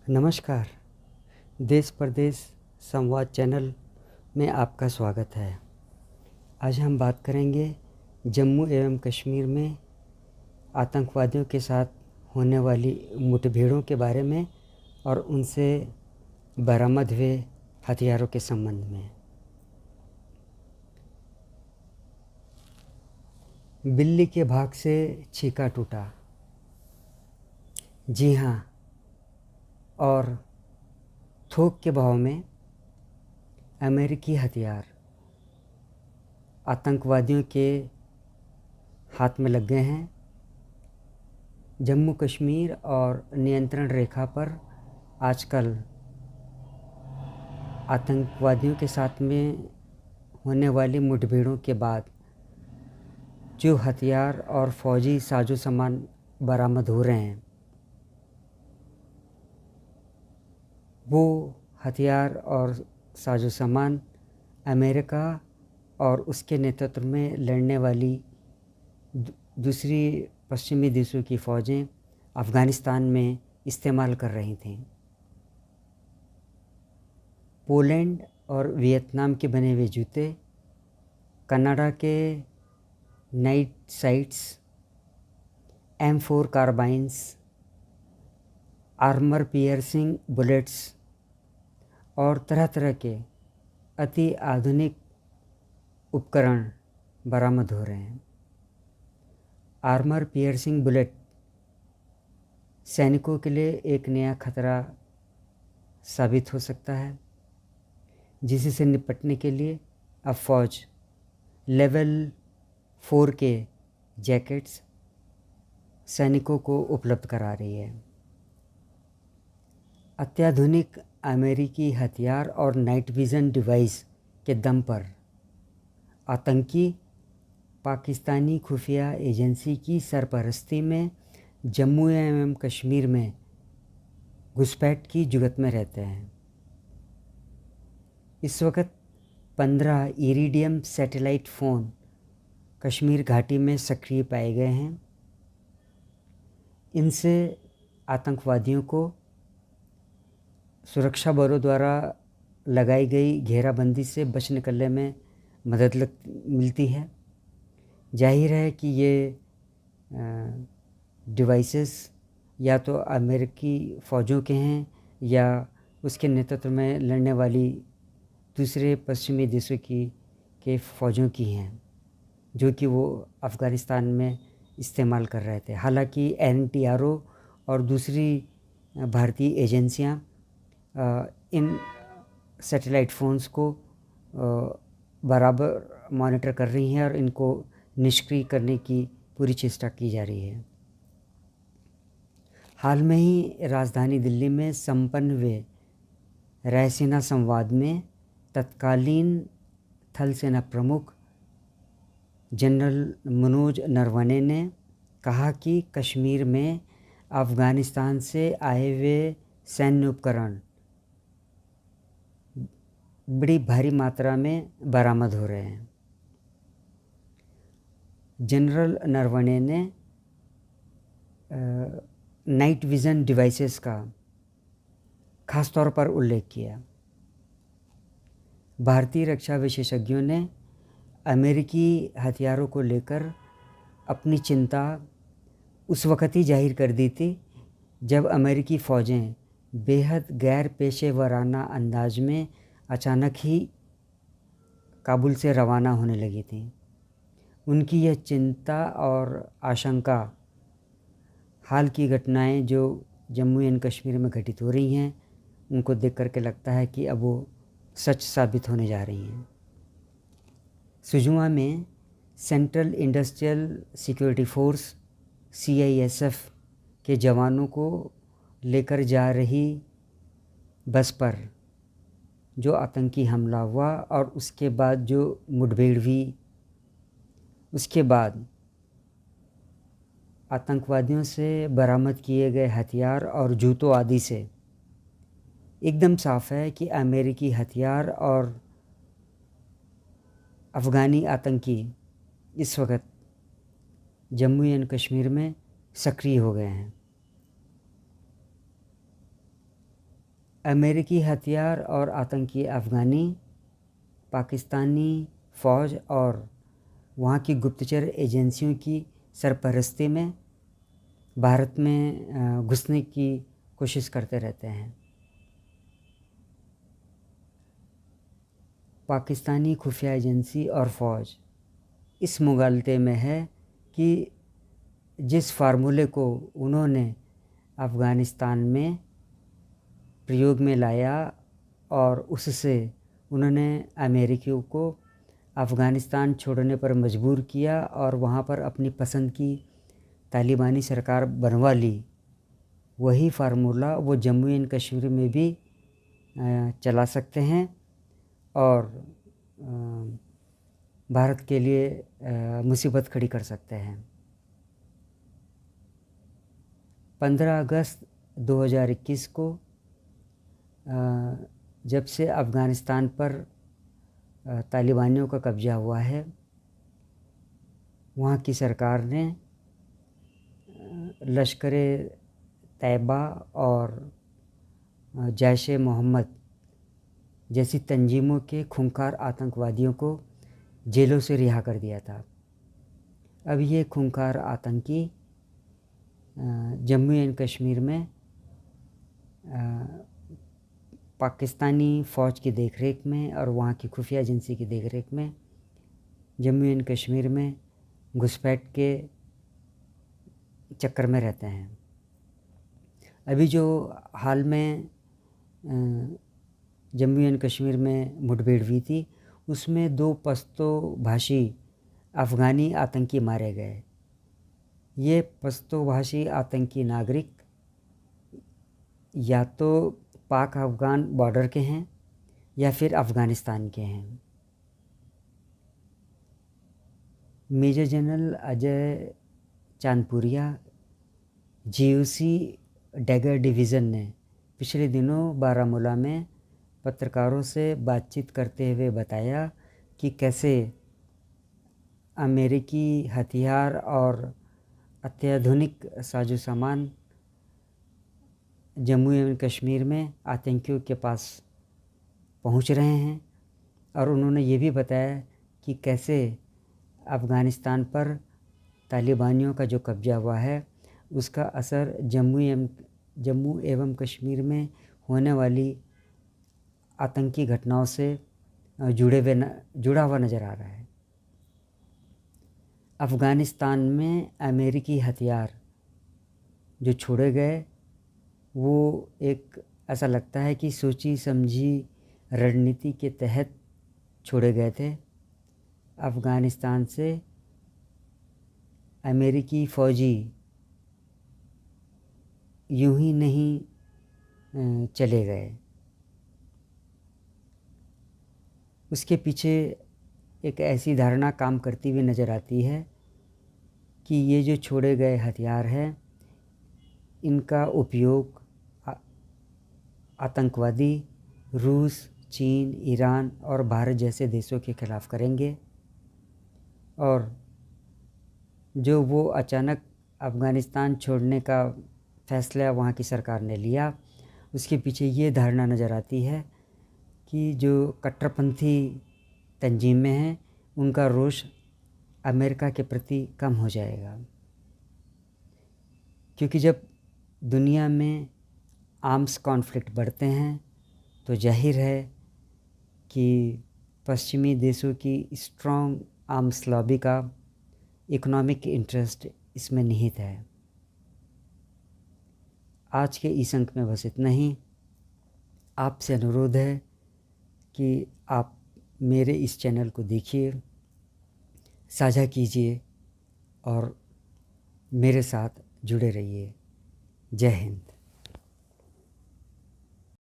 नमस्कार। देश परदेश संवाद चैनल में आपका स्वागत है। आज हम बात करेंगे जम्मू एवं कश्मीर में आतंकवादियों के साथ होने वाली मुठभेड़ों के बारे में और उनसे बरामद हुए हथियारों के संबंध में। बिल्ली के भाग से छीका टूटा। जी हाँ, और थोक के भाव में अमेरिकी हथियार आतंकवादियों के हाथ में लग गए हैं। जम्मू कश्मीर और नियंत्रण रेखा पर आजकल आतंकवादियों के साथ में होने वाली मुठभेड़ों के बाद जो हथियार और फौजी साजो सामान बरामद हो रहे हैं, वो हथियार और साजो सामान अमेरिका और उसके नेतृत्व में लड़ने वाली दूसरी पश्चिमी देशों की फ़ौजें अफ़गानिस्तान में इस्तेमाल कर रही थीं। पोलैंड और वियतनाम के बने हुए जूते, कनाडा के night sights, M4 carbines, armour piercing bullets और तरह तरह के अति आधुनिक उपकरण बरामद हो रहे हैं। आर्मर पियर्सिंग बुलेट सैनिकों के लिए एक नया खतरा साबित हो सकता है, जिससे निपटने के लिए अब फौज लेवल 4 के जैकेट्स सैनिकों को उपलब्ध करा रही है। अत्याधुनिक अमेरिकी हथियार और नाइट विज़न डिवाइस के दम पर आतंकी पाकिस्तानी खुफिया एजेंसी की सरपरस्ती में जम्मू एवं कश्मीर में घुसपैठ की जुगत में रहते हैं। इस वक्त 15 इरिडियम सैटेलाइट फ़ोन कश्मीर घाटी में सक्रिय पाए गए हैं। इनसे आतंकवादियों को सुरक्षा बलों द्वारा लगाई गई घेराबंदी से बच निकलने में मदद मिलती है। जाहिर है कि ये डिवाइसेस या तो अमेरिकी फ़ौजों के हैं या उसके नेतृत्व में लड़ने वाली दूसरे पश्चिमी देशों के फ़ौजों की हैं, जो कि वो अफ़गानिस्तान में इस्तेमाल कर रहे थे। हालांकि NTRO और दूसरी भारतीय एजेंसियां इन सैटेलाइट फ़ोन्स को बराबर मॉनिटर कर रही हैं और इनको निष्क्रिय करने की पूरी चेष्टा की जा रही है। हाल में ही राजधानी दिल्ली में संपन्न हुए रायसीना संवाद में तत्कालीन थल सेना प्रमुख जनरल मनोज नरवणे ने कहा कि कश्मीर में अफ़गानिस्तान से आए हुए सैन्य उपकरण बड़ी भारी मात्रा में बरामद हो रहे हैं। जनरल नरवणे ने नाइट विज़न डिवाइसेस का ख़ास तौर पर उल्लेख किया। भारतीय रक्षा विशेषज्ञों ने अमेरिकी हथियारों को लेकर अपनी चिंता उस वक़्त ही जाहिर कर दी थी जब अमेरिकी फ़ौजें बेहद गैर पेशेवराना अंदाज में अचानक ही काबुल से रवाना होने लगी थी। उनकी यह चिंता और आशंका हाल की घटनाएं जो जम्मू एंड कश्मीर में घटित हो रही हैं, उनको देख करके लगता है कि अब वो सच साबित होने जा रही हैं। सुजुआ में central industrial security force CISF के जवानों को लेकर जा रही बस पर जो आतंकी हमला हुआ और उसके बाद जो मुठभेड़ हुई, उसके बाद आतंकवादियों से बरामद किए गए हथियार और जूतों आदि से एकदम साफ है कि अमेरिकी हथियार और अफ़गानी आतंकी इस वक्त जम्मू एंड कश्मीर में सक्रिय हो गए हैं। अमेरिकी हथियार और आतंकी अफ़गानी पाकिस्तानी फ़ौज और वहाँ की गुप्तचर एजेंसियों की सरपरस्ती में भारत में घुसने की कोशिश करते रहते हैं। पाकिस्तानी खुफिया एजेंसी और फ़ौज इस मुगालते में है कि जिस फार्मूले को उन्होंने अफ़गानिस्तान में प्रयोग में लाया और उससे उन्होंने अमेरिकियों को अफ़गानिस्तान छोड़ने पर मजबूर किया और वहाँ पर अपनी पसंद की तालिबानी सरकार बनवा ली, वही फार्मूला वो जम्मू एंड कश्मीर में भी चला सकते हैं और भारत के लिए मुसीबत खड़ी कर सकते हैं। 15 अगस्त 2021 को जब से अफ़गानिस्तान पर तालिबानियों का कब्ज़ा हुआ है, वहाँ की सरकार ने लश्कर-ए-तैयबा और जैश-ए-मोहम्मद जैसी तंजीमों के खूंखार आतंकवादियों को जेलों से रिहा कर दिया था। अब ये खूंखार आतंकी जम्मू एंड कश्मीर में पाकिस्तानी फ़ौज की देखरेख में और वहाँ की खुफिया एजेंसी की देखरेख में जम्मू एंड कश्मीर में घुसपैठ के चक्कर में रहते हैं। अभी जो हाल में जम्मू एंड कश्मीर में मुठभेड़ हुई थी, उसमें 2 पश्तो भाषी अफ़गानी आतंकी मारे गए। ये पश्तो भाषी आतंकी नागरिक या तो पाक अफ़गान बॉर्डर के हैं या फिर अफ़गानिस्तान के हैं। Major general Ajay Chandpuria GOC dagger division ने पिछले दिनों बारामूला में पत्रकारों से बातचीत करते हुए बताया कि कैसे अमेरिकी हथियार और अत्याधुनिक साजो सामान जम्मू एवं कश्मीर में आतंकियों के पास पहुंच रहे हैं और उन्होंने ये भी बताया कि कैसे अफ़गानिस्तान पर तालिबानियों का जो कब्ज़ा हुआ है उसका असर जम्मू एवं कश्मीर में होने वाली आतंकी घटनाओं से जुड़ा हुआ नज़र आ रहा है। अफ़गानिस्तान में अमेरिकी हथियार जो छोड़े गए वो एक ऐसा लगता है कि सोची समझी रणनीति के तहत छोड़े गए थे। अफ़गानिस्तान से अमेरिकी फ़ौजी यूं ही नहीं चले गए। उसके पीछे एक ऐसी धारणा काम करती हुई नज़र आती है कि ये जो छोड़े गए हथियार हैं इनका उपयोग आतंकवादी रूस, चीन, ईरान और भारत जैसे देशों के ख़िलाफ़ करेंगे और जो वो अचानक अफ़गानिस्तान छोड़ने का फ़ैसला वहाँ की सरकार ने लिया, उसके पीछे ये धारणा नज़र आती है कि जो कट्टरपंथी तंजीमें हैं उनका रोष अमेरिका के प्रति कम हो जाएगा, क्योंकि जब दुनिया में आर्म्स कॉन्फ्लिक्ट बढ़ते हैं तो जाहिर है कि पश्चिमी देशों की स्ट्रॉन्ग आर्म्स लॉबी का इकोनॉमिक इंटरेस्ट इसमें निहित है। आज के इस अंक में बस इतना ही। आपसे अनुरोध है कि आप मेरे इस चैनल को देखिए, साझा कीजिए और मेरे साथ जुड़े रहिए। जय हिंद।